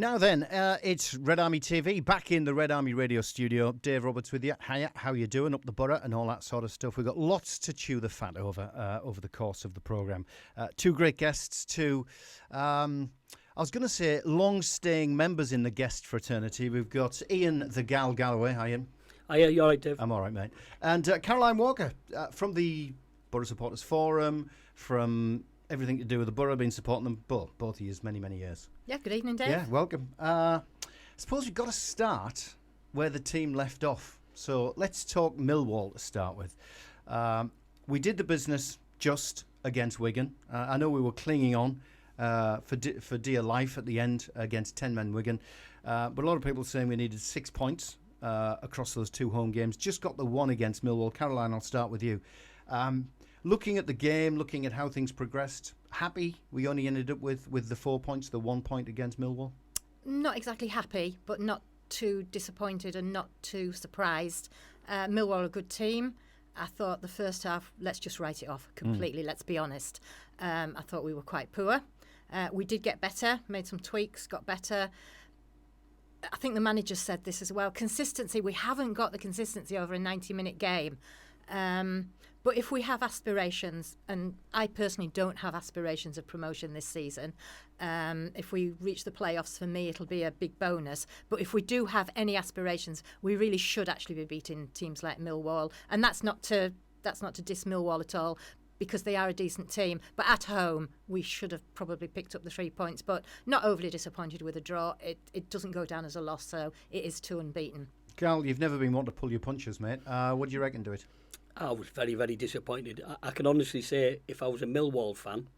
Now then, it's Red Army TV, back in the Red Army radio studio. Dave Roberts with you. Hiya, how you doing up the borough and all that sort of stuff. We've got lots to chew the fat over the course of the programme. Two great guests, I was going to say long-staying members in the guest fraternity. We've got Ian the Gal Galloway. Hi, Ian. Hiya, you all right, Dave? I'm all right, mate. And Caroline Walker from the Borough Supporters Forum, from everything to do with the borough, been supporting them both of you many, many years. Yeah, good evening, Dave. Yeah, welcome. I suppose we've got to start where the team left off. So let's talk Millwall to start with. We did the business just against Wigan. I know we were clinging on for dear life at the end against 10-men Wigan. But a lot of people saying we needed 6 points across those two home games. Just got the one against Millwall. Caroline, I'll start with you. Looking at the game, looking at how things progressed, happy we only ended up with the 4 points, the 1 point against Millwall? Not exactly happy, but not too disappointed and not too surprised. Millwall are a good team. I thought the first half, let's just write it off completely, let's be honest. I thought we were quite poor. We did get better, made some tweaks, got better. I think the manager said this as well. Consistency, we haven't got the consistency over a 90-minute game. But if we have aspirations, and I personally don't have aspirations of promotion this season, if we reach the playoffs, for me, it'll be a big bonus. But if we do have any aspirations, we really should actually be beating teams like Millwall. And that's not to diss Millwall at all, because they are a decent team. But at home, we should have probably picked up the 3 points, but not overly disappointed with a draw. It doesn't go down as a loss, so it is 2 unbeaten. Gal, you've never been one to pull your punches, mate. What do you reckon to it? I was very, very disappointed. I can honestly say, if I was a Millwall fan,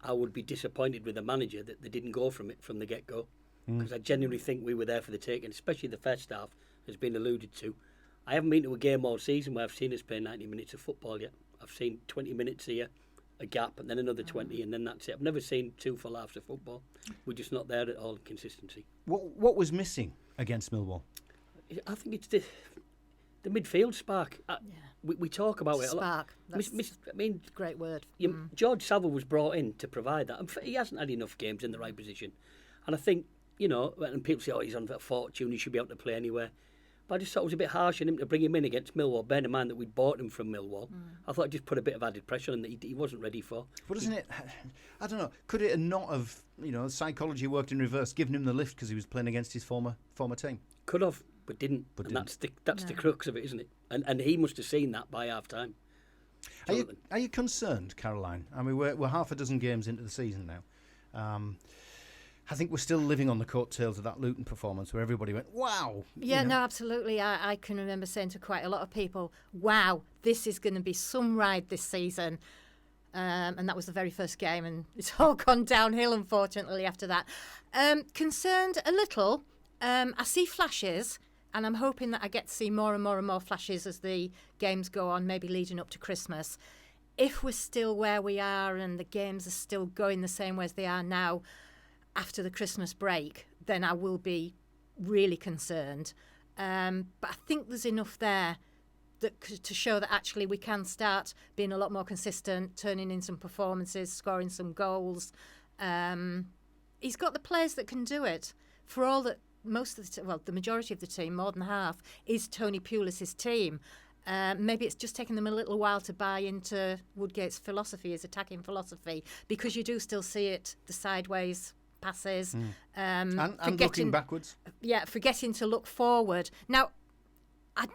I would be disappointed with the manager that they didn't go from the get-go. Because I genuinely think we were there for the taking, especially the first half, has been alluded to. I haven't been to a game all season where I've seen us play 90 minutes of football yet. I've seen 20 minutes here, a gap, and then another 20, and then that's it. I've never seen 2 full halves of football. We're just not there at all in consistency. What was missing against Millwall? I think it's the midfield spark. We talk about it a lot. Spark. I mean, great word. George Saville was brought in to provide that. He hasn't had enough games in the right position. And I think, when people say, he's on a fortune, he should be able to play anywhere. But I just thought it was a bit harsh on him to bring him in against Millwall, bearing in mind that we'd bought him from Millwall. I thought it just put a bit of added pressure on that he wasn't ready for. But isn't it, I don't know, could it not have, psychology worked in reverse, given him the lift because he was playing against his former team? Could have. But didn't. That's the crux of it, isn't it? And he must have seen that by half time. Are you concerned, Caroline? I mean, we're half a dozen games into the season now. I think we're still living on the coattails of that Luton performance where everybody went, wow. Yeah, no, absolutely. I can remember saying to quite a lot of people, wow, this is going to be some ride this season. And that was the very first game, and it's all gone downhill, unfortunately, after that. Concerned a little. I see flashes, and I'm hoping that I get to see more and more and more flashes as the games go on, maybe leading up to Christmas. If we're still where we are and the games are still going the same way as they are now after the Christmas break, then I will be really concerned. But I think there's enough there to show that actually we can start being a lot more consistent, turning in some performances, scoring some goals. He's got the players that can do it. For all that, the majority of the team, more than half, is Tony Pulis' team. Maybe it's just taken them a little while to buy into Woodgate's philosophy, his attacking philosophy, because you do still see it, the sideways passes. And looking backwards. Yeah, forgetting to look forward. Now, I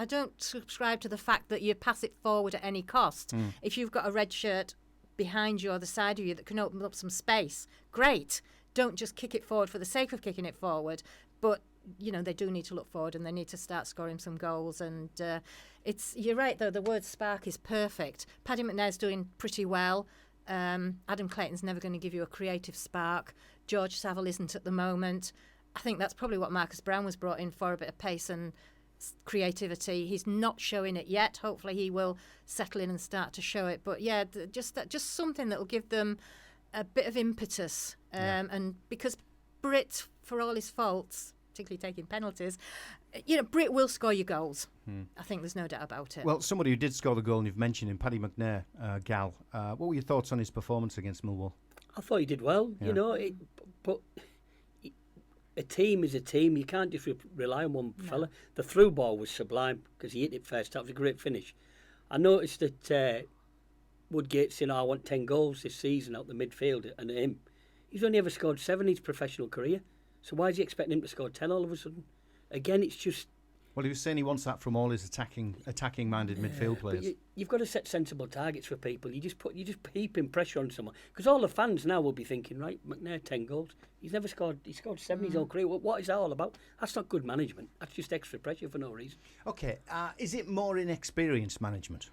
don't subscribe to the fact that you pass it forward at any cost. If you've got a red shirt behind you or the side of you that can open up some space, great. Don't just kick it forward for the sake of kicking it forward. But, they do need to look forward and they need to start scoring some goals. And you're right, though, the word spark is perfect. Paddy McNair's doing pretty well. Adam Clayton's never going to give you a creative spark. George Saville isn't at the moment. I think that's probably what Marcus Brown was brought in for, a bit of pace and creativity. He's not showing it yet. Hopefully he will settle in and start to show it. But, yeah, just something that will give them a bit of impetus. And because Britt, for all his faults, particularly taking penalties, Britt will score your goals. I think there's no doubt about it. Well, somebody who did score the goal, and you've mentioned him, Paddy McNair, Gal. What were your thoughts on his performance against Millwall? I thought he did well, Yeah. but a team is a team. You can't just rely on one fella. The through ball was sublime because he hit it first. That was a great finish. I noticed that Woodgate's saying, I want 10 goals this season out the midfield, and him, he's only ever scored 7 in his professional career. So why is he expecting him to score 10 all of a sudden? Again, it's just... Well, he was saying he wants that from all his attacking-minded midfield players. But you've got to set sensible targets for people. You just heaping pressure on someone because all the fans now will be thinking, right, McNair 10 goals. He's never scored. He scored 7 his whole career. What is that all about? That's not good management. That's just extra pressure for no reason. Okay, is it more inexperienced management?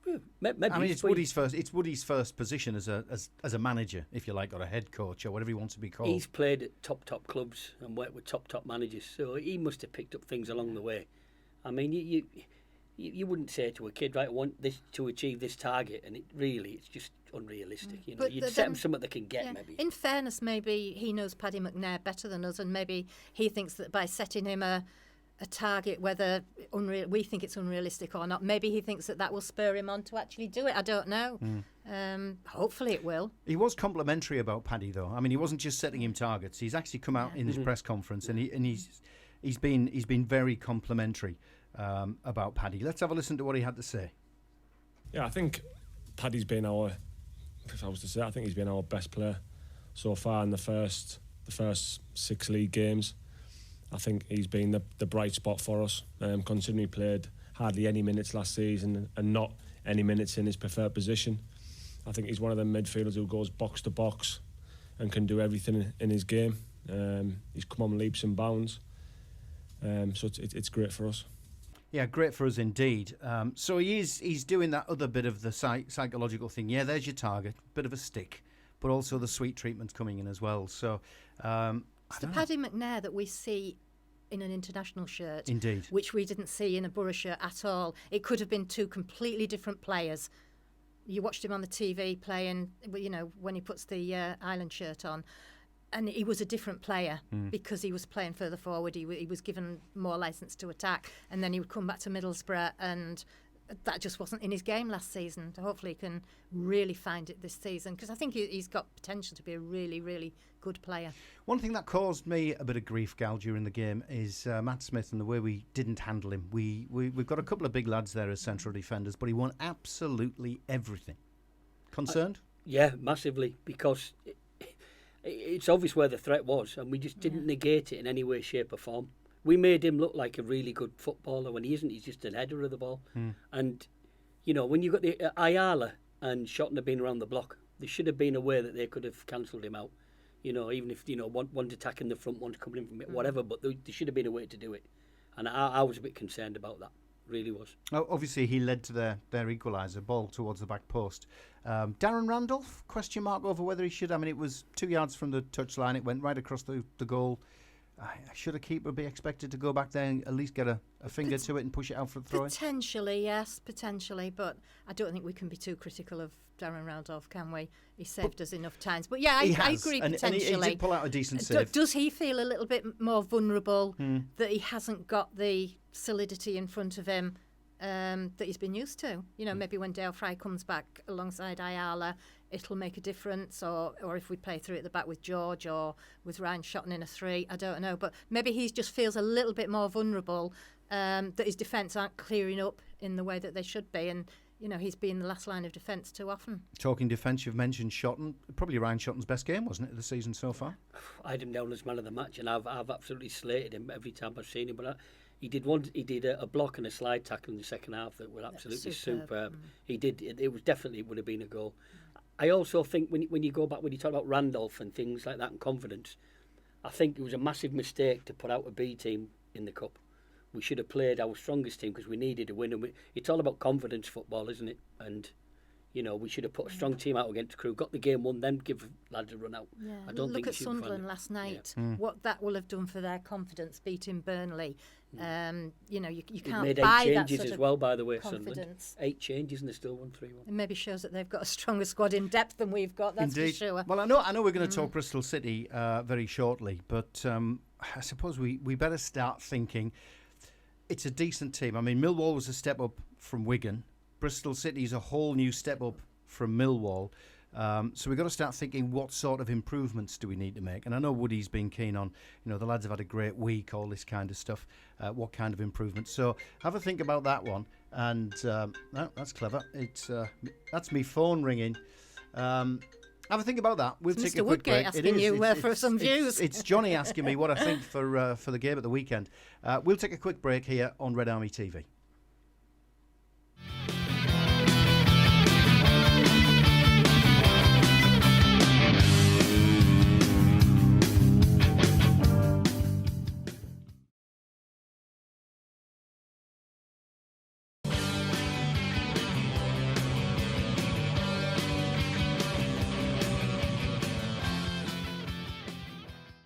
Well, maybe I mean, it's Woody's first position as a manager, if you like, or a head coach, or whatever he wants to be called. He's played at top clubs and worked with top managers, so he must have picked up things along the way. I mean, you wouldn't say to a kid, right, I want this to achieve this target, and it's just unrealistic. You know, you'd set them something they can get, maybe. In fairness, maybe he knows Paddy McNair better than us, and maybe he thinks that by setting him a target, whether we think it's unrealistic or not, maybe he thinks that will spur him on to actually do it. I don't know. Hopefully it will. He was complimentary about Paddy, though. I mean, he wasn't just setting him targets. He's actually come out in his press conference, and he's been very complimentary about Paddy. Let's have a listen to what he had to say. Yeah, I think Paddy's been if I was to say, I think he's been our best player so far in the first 6 league games. I think he's been the bright spot for us, considering he played hardly any minutes last season and not any minutes in his preferred position. I think he's one of the midfielders who goes box to box and can do everything in his game. He's come on leaps and bounds, so it's great for us. Yeah, great for us indeed. So he's doing that other bit of the psychological thing. Yeah, there's your target, bit of a stick, but also the sweet treatment's coming in as well. So... It's the Paddy McNair that we see in an international shirt. Indeed. Which we didn't see in a Borough shirt at all. It could have been 2 completely different players. You watched him on the TV playing, when he puts the Island shirt on, and he was a different player because he was playing further forward. He was given more licence to attack, and then he would come back to Middlesbrough, and that just wasn't in his game last season. So hopefully he can really find it this season, because I think he's got potential to be a really, really good player. One thing that caused me a bit of grief, Gal, during the game is Matt Smith and the way we didn't handle him. We've got a couple of big lads there as central defenders, but he won absolutely everything. Concerned? Yeah, massively, because it's obvious where the threat was, and we just didn't negate it in any way, shape or form. We made him look like a really good footballer when he isn't. He's just an header of the ball. And, when you got the Ayala and Shotton have been around the block, there should have been a way that they could have cancelled him out. Even if, one's attacking the front, one's coming in from it, whatever, but there should have been a way to do it. And I was a bit concerned about that. Really was. Oh, obviously, he led to their equaliser, ball towards the back post. Darren Randolph, question mark over whether he should. I mean, it was 2 yards from the touchline. It went right across the goal. Should a keeper be expected to go back there and at least get a finger to it and push it out for the throw-in? Potentially, yes, potentially. But I don't think we can be too critical of Darren Randolph, can we? He saved us enough times. But yeah, I agree, potentially. And he did pull out a decent save. Does he feel a little bit more vulnerable that he hasn't got the solidity in front of him that he's been used to? Maybe when Dale Fry comes back alongside Ayala, it'll make a difference, or if we play through at the back with George or with Ryan Shotton in a 3, I don't know. But maybe he just feels a little bit more vulnerable, that his defence aren't clearing up in the way that they should be, and he's been the last line of defence too often. Talking defence, you've mentioned Shotton. Probably Ryan Shotton's best game, wasn't it, of the season so far? I had him down as man of the match, and I've absolutely slated him every time I've seen him. But he did a block and a slide tackle in the second half that were absolutely superb. He did. It was definitely would have been a goal. I also think when you go back, when you talk about Randolph and things like that and confidence, I think it was a massive mistake to put out a B team in the Cup. We should have played our strongest team because we needed a win. And it's all about confidence football, isn't it? And, we should have put a strong team out against Crewe, got the game won, then give lads a run out. Yeah. I don't Look think at Sunderland last night, what that will have done for their confidence, beating Burnley. You can't made 8 buy that changes sort as of well, by the way, confidence. Sunderland. 8 changes and they still won 3-1. It maybe shows that they've got a stronger squad in depth than we've got, that's Indeed. for sure. Well, I know we're going to talk Bristol City very shortly, but I suppose we better start thinking it's a decent team. I mean, Millwall was a step up from Wigan. Bristol City's a whole new step up from Millwall. So we've got to start thinking what sort of improvements do we need to make. And I know Woody's been keen on, the lads have had a great week, all this kind of stuff. What kind of improvements? So have a think about that one. And that's clever. That's me phone ringing. Have a think about that. We'll take Mr. a quick break. Woodgate asking you for some views. It's Johnny asking me what I think for the game at the weekend. We'll take a quick break here on Red Army TV.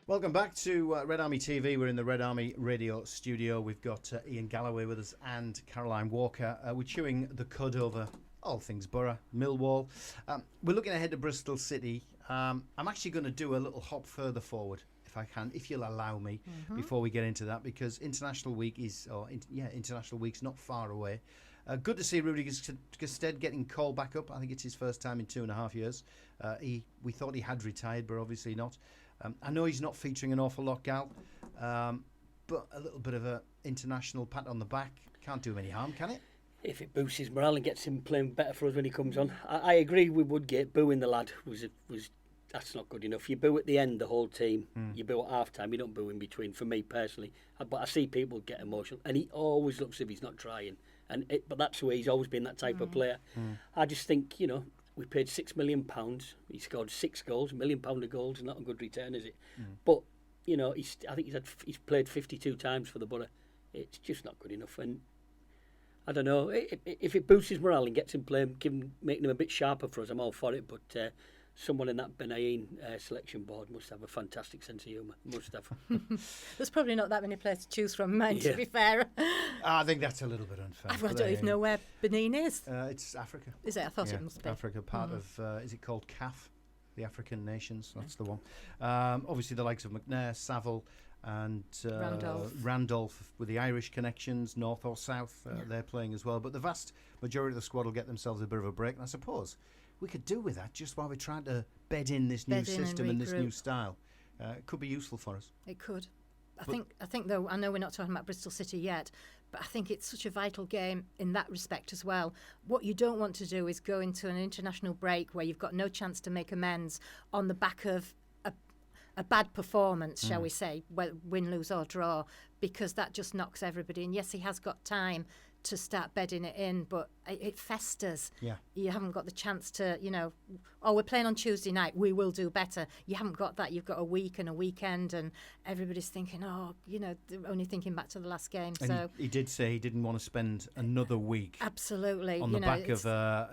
Welcome back to Red Army TV. We're in the Red Army Radio studio. We've got Ian Galloway with us and Caroline Walker. We're chewing the cud over all things Borough, Millwall. We're looking ahead to Bristol City. I'm actually going to do a little hop further forward, if I can, if you'll allow me, before we get into that, because International Week's not far away. Good to see Rudy Gusted getting called back up. I think it's his first time in 2.5 years. We thought he had retired, but obviously not. I know he's not featuring an awful lot, Gal, but a little bit of an international pat on the back can't do him any harm, can it? If it boosts his morale and gets him playing better for us when he comes on. I agree with Woodgate. Booing the lad was that's not good enough. You boo at the end, the whole team. You boo at half time. You don't boo in between. For me personally, but I see people get emotional, and he always looks as if he's not trying. But that's the way he's always been, that type of player. I just think we paid £6 million. He scored 6 goals. £1 million of goals is not a good return, is it? But I think he's played 52 times for the Borough. It's just not good enough. And I don't know if it boosts his morale and gets him playing, making him a bit sharper for us. I'm all for it. But someone in that Benayin selection board must have a fantastic sense of humour. Must have. There's probably not that many players to choose from, mate, to be fair. I think that's a little bit unfair. I don't even know where Benin is. It's Africa. Is it? I thought it must be. Africa, part of, is it called CAF? The African nations, that's the one. Obviously the likes of McNair, Saville and Randolph with the Irish connections, north or south, they're playing as well. But the vast majority of the squad will get themselves a bit of a break. And I suppose we could do with that just while we're trying to bed in this new system and this new style. It could be useful for us. It could. I think though, I know we're not talking about Bristol City yet, but I think it's such a vital game in that respect as well. What you don't want to do is go into an international break where you've got no chance to make amends on the back of a bad performance, shall we say, win, lose or draw, because that just knocks everybody in. Yes, he has got time to start bedding it in, but it festers. Yeah. You haven't got the chance to, we're playing on Tuesday night, we will do better. You haven't got that. You've got a week and a weekend, and everybody's thinking, they're only thinking back to the last game. And so he did say he didn't want to spend another week. Absolutely. On the back of,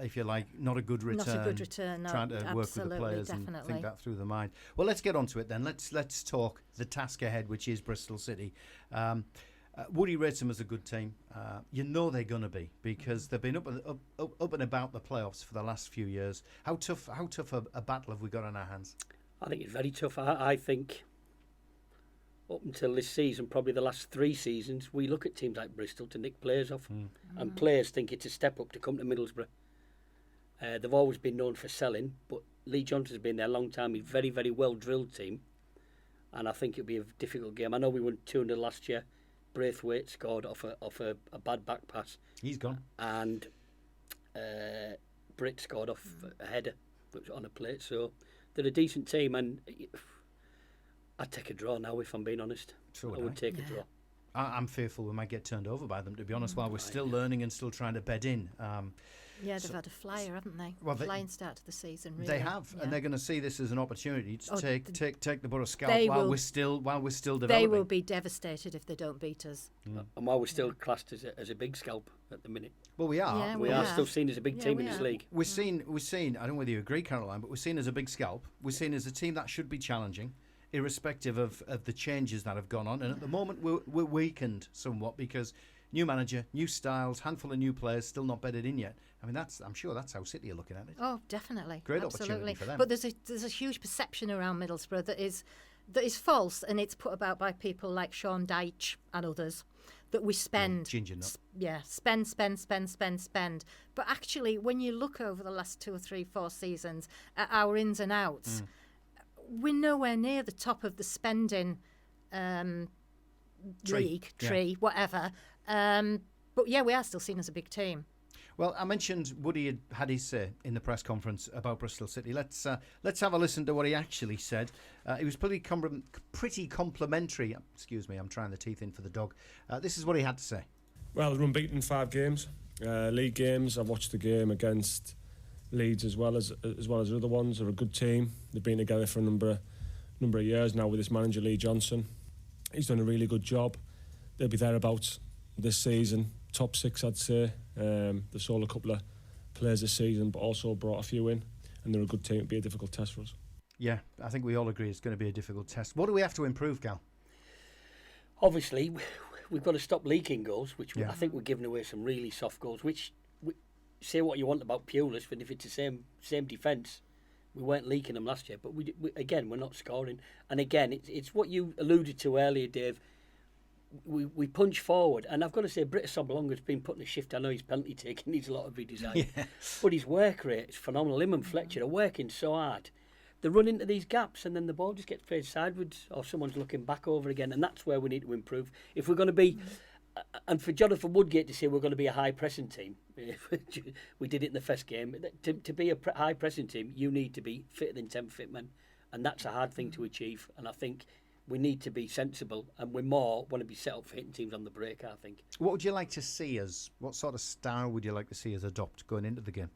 if you like, not a good return. Not a good return, no. Trying to work with the players and think that through the mind. Well, let's get on to it then. Let's talk the task ahead, which is Bristol City. Woody rates them as a good team. They're going to be, because they've been up and about the playoffs for the last few years. How tough a battle have we got on our hands? I think it's very tough. I think up until this season, probably the last 3 seasons, we look at teams like Bristol to nick players off, and players think it's a step up to come to Middlesbrough. They've always been known for selling, but Lee Johnson's been there a long time. He's a very, very well drilled team, and I think it'll be a difficult game. I know we won 2-0 last year. Braithwaite scored off a bad back pass. He's gone. And Britt scored off a header, which was on a plate. So they're a decent team, and I'd take a draw now, if I'm being honest. So I would take a draw. I'm fearful we might get turned over by them, to be honest, while we're still learning and still trying to bed in. They've had a flyer, haven't they? Well, flying start to the season, really. They have, and they're going to see this as an opportunity to take the Borough scalp while we're still developing. They will be devastated if they don't beat us. And while we're still classed as a big scalp at the minute. Well, we are. Yeah, we are still seen as a big team in this league. We're seen. I don't know whether you agree, Caroline, but we're seen as a big scalp. We're seen as a team that should be challenging, irrespective of the changes that have gone on. And at the moment, we're weakened somewhat because new manager, new styles, handful of new players, still not bedded in yet. I mean, I'm sure that's how City are looking at it. Oh, definitely. Great opportunity for them. But there's a huge perception around Middlesbrough that is false, and it's put about by people like Sean Dyche and others, that we spend. Ginger nut. Spend. But actually, when you look over the last 2 or 3, 4 seasons at our ins and outs, we're nowhere near the top of the spending tree, whatever. But yeah, we are still seen as a big team. Well, I mentioned Woody had his say in the press conference about Bristol City. Let's have a listen to what he actually said. He was pretty complimentary. Excuse me, I'm trying the teeth in for the dog. This is what he had to say. Well, we're unbeaten in 5 games, league games. I've watched the game against Leeds as well as other ones. They're a good team. They've been together for a number of years now with this manager Lee Johnson. He's done a really good job. They'll be thereabouts this season. Top 6, I'd say. They've sold a couple of players this season, but also brought a few in, and they're a good team. It'll be a difficult test for us. Yeah, I think we all agree it's going to be a difficult test. What do we have to improve, Gal? Obviously, we've got to stop leaking goals, which I think we're giving away some really soft goals, which say what you want about Pulis, but if it's the same defence, we weren't leaking them last year. But we we're not scoring. And again, it's what you alluded to earlier, Dave. We punch forward, and I've got to say, Britt Sobolonga's been putting a shift. I know he's penalty taking, needs a lot of redesign, but his work rate is phenomenal. Him and Fletcher are working so hard. They run into these gaps, and then the ball just gets played sideways, or someone's looking back over again, and that's where we need to improve. If we're going to be, and for Jonathan Woodgate to say we're going to be a high pressing team, we did it in the first game. To be a high pressing team, you need to be fitter than 10 fit men, and that's a hard thing to achieve. And I think we need to be sensible, and we want to be set up for hitting teams on the break, I think. What would you like to see us, what sort of style would you like to see us adopt going into the game?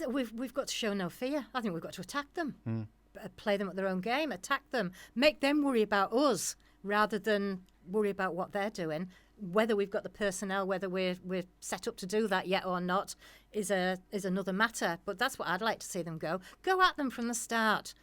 We've got to show no fear. I think we've got to attack them, play them at their own game, attack them, make them worry about us rather than worry about what they're doing. Whether we've got the personnel, whether we're set up to do that yet or not, is another matter. But that's what I'd like to see them go at them from the start.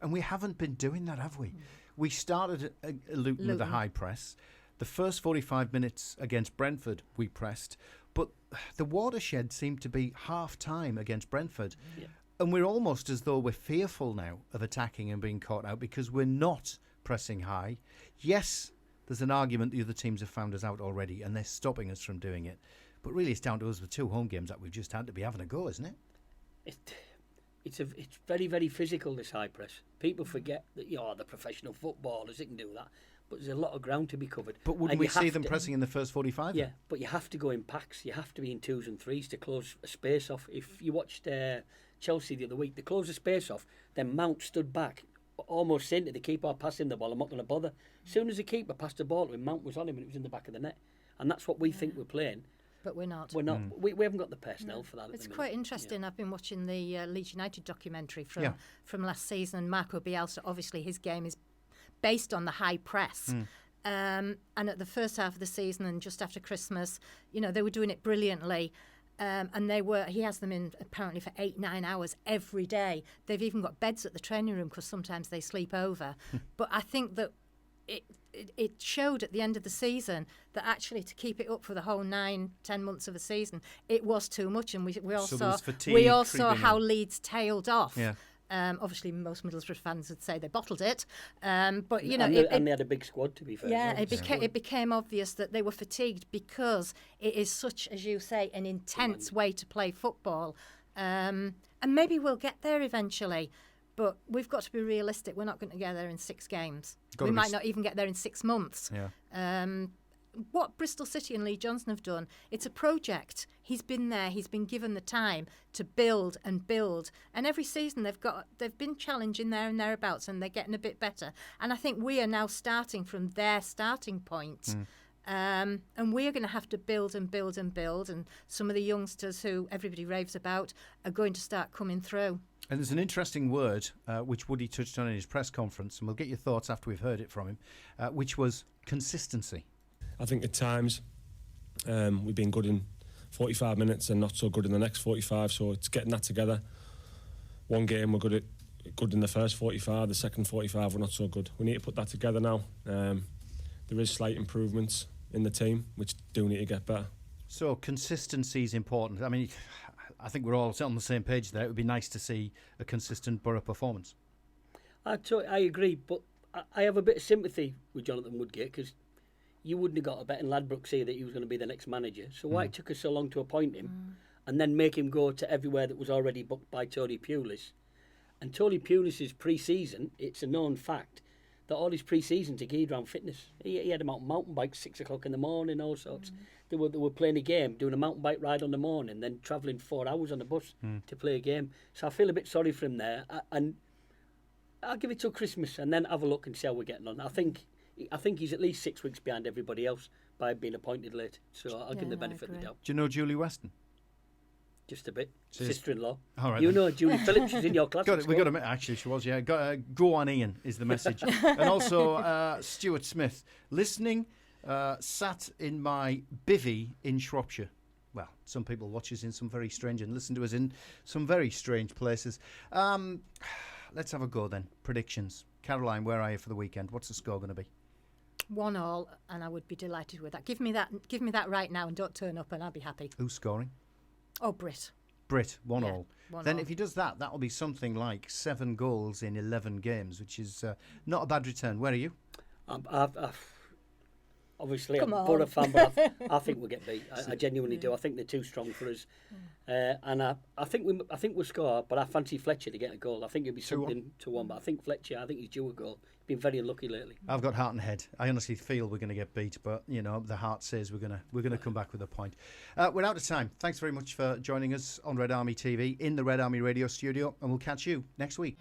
And we haven't been doing that, have we? We started Luton with a high press. The first 45 minutes against Brentford, we pressed. But the watershed seemed to be half-time against Brentford. Yeah. And we're almost as though we're fearful now of attacking and being caught out because we're not pressing high. Yes, there's an argument the other teams have found us out already and they're stopping us from doing it. But really it's down to us with 2 home games that we've just had to be having a go, isn't it? It's very, very physical, this high press. People forget that the professional footballers, they can do that. But there's a lot of ground to be covered. But wouldn't we see them pressing in the first 45? Yeah, but you have to go in packs. You have to be in 2s and 3s to close a space off. If you watched Chelsea the other week, they closed the space off, then Mount stood back, almost saying to the keeper, pass him the ball, I'm not going to bother. As soon as the keeper passed the ball to him, Mount was on him and it was in the back of the net. And that's what we think we're playing. But we're not. We're not. We haven't got the personnel for that. It's quite interesting. I've been watching the Leeds United documentary from last season, and Marco Bielsa, obviously his game is based on the high press. And at the first half of the season and just after Christmas, they were doing it brilliantly. And he has them in apparently for 8-9 hours every day. They've even got beds at the training room because sometimes they sleep over. But I think that it showed at the end of the season that actually to keep it up for the whole 9-10 months of a season, it was too much. And we all saw how Leeds tailed off. Yeah. Obviously, most Middlesbrough fans would say they bottled it, but and they had a big squad, to be fair. Yeah, it became obvious that they were fatigued because it is such, as you say, an intense way to play football, and maybe we'll get there eventually. But we've got to be realistic. We're not going to get there in 6 games. We might not even get there in 6 months. Yeah. What Bristol City and Lee Johnson have done, it's a project. He's been there. He's been given the time to build and build. And every season they've been challenging there and thereabouts, and they're getting a bit better. And I think we are now starting from their starting point. And we're going to have to build and build and build. And some of the youngsters who everybody raves about are going to start coming through. And there's an interesting word which Woody touched on in his press conference, and we'll get your thoughts after we've heard it from him, which was consistency. I think at times we've been good in 45 minutes and not so good in the next 45, so it's getting that together. One game we're good in the first 45, the second 45 we're not so good. We need to put that together now. There is slight improvements in the team which do need to get better. So consistency is important. I mean, I think we're all on the same page there. It would be nice to see a consistent Borough performance. I agree, but I have a bit of sympathy with Jonathan Woodgate because you wouldn't have got a bet in Ladbrokes here that he was going to be the next manager. So why it took us so long to appoint him and then make him go to everywhere that was already booked by Tony Pulis. And Tony Pulis' pre-season, it's a known fact that all his pre-seasons are geared around fitness. He had him out on mountain bikes 6 o'clock in the morning, all sorts. They were playing a game, doing a mountain bike ride on the morning, then travelling 4 hours on the bus to play a game. So I feel a bit sorry for him there. And I'll give it till Christmas and then have a look and see how we're getting on. I think he's at least 6 weeks behind everybody else by being appointed late. So I'll give him the benefit of the doubt. Do you know Julie Weston? Just a bit. Sister-in-law. All right, you then. know Julie Phillips, she's in your class. We got a minute. Actually, she was. Yeah. Go on, Ian is the message. And also Stuart Smith, listening, sat in my bivvy in Shropshire. Well, some people watch us in some very strange and listen to us in some very strange places. Let's have a go then. Predictions. Caroline, where are you for the weekend? What's the score going to be? 1-1, and I would be delighted with that. Give me that right now, and don't turn up, and I'll be happy. Who's scoring? Oh, Brit. 1-1. Then 1-1. if he does that, that'll be something like 7 goals in 11 games, which is not a bad return. Where are you? Obviously, Come I'm a on. Borough fan, but I think we'll get beat. I genuinely do. I think they're too strong for us, and I think we'll score. But I fancy Fletcher to get a goal. I think it'll be 2-1. something to 1. But I think Fletcher. I think he's due a goal. He's been very unlucky lately. I've got heart and head. I honestly feel we're going to get beat, but you know the heart says we're gonna come back with a point. We're out of time. Thanks very much for joining us on Red Army TV in the Red Army Radio studio, and we'll catch you next week.